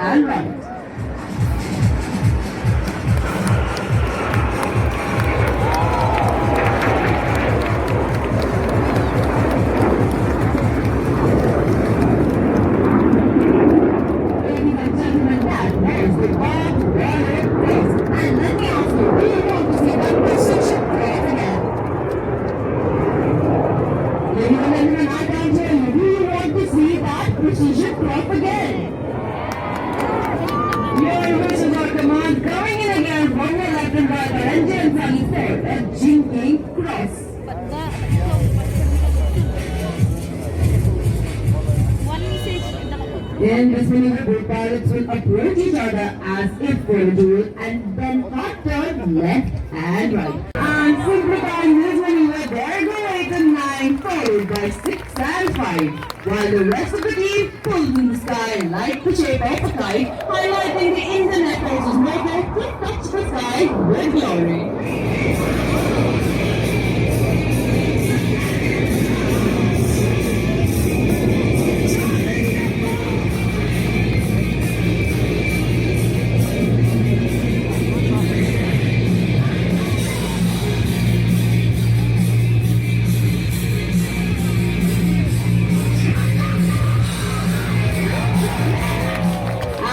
and right. Ladies and gentlemen, that was the all-rounded race. And let me ask you, do you want to see that precision race again? Ladies and gentlemen, I can tell you, do you want to see that precision crop again? Your wishes are command coming in again from the left and right by Ranjan Sally said at Jinking Cross. In this maneuver, both pilots will approach each other as if for a duel and then hot turn left and right. And simplifying this maneuver, there go 8 and 9 followed by 6 and 5. While the rest of the team pulls in the sky like the shape of a kite, highlighting the Indian Air Force's motto to touch the sky with glory.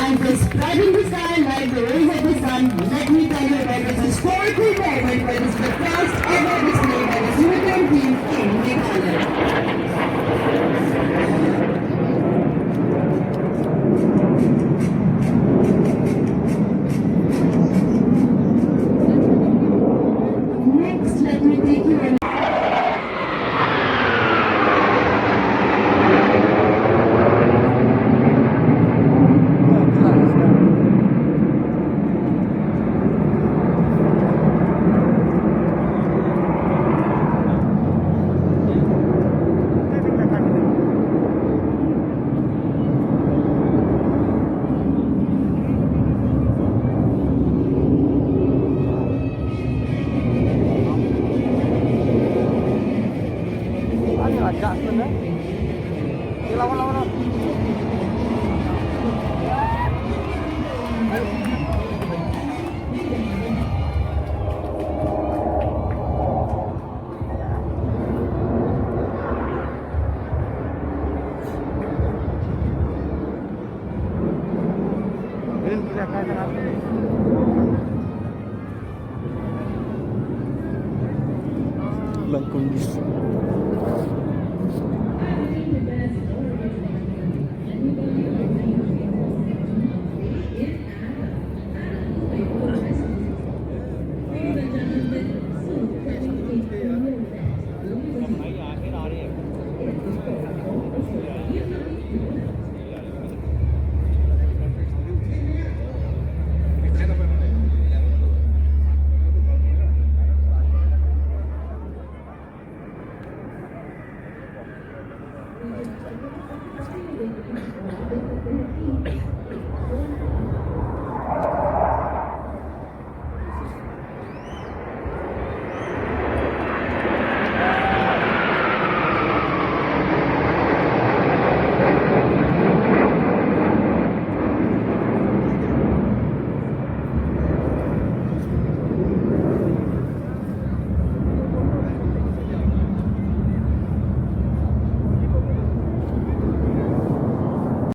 And for spreading the sky like the rays of the sun, let me tell you about this historical moment where this is the first ever display by the Suriname team in Meghalaya. Next, let me take you on. Agak sebenarnya. Lawan. Ini kita akan langkung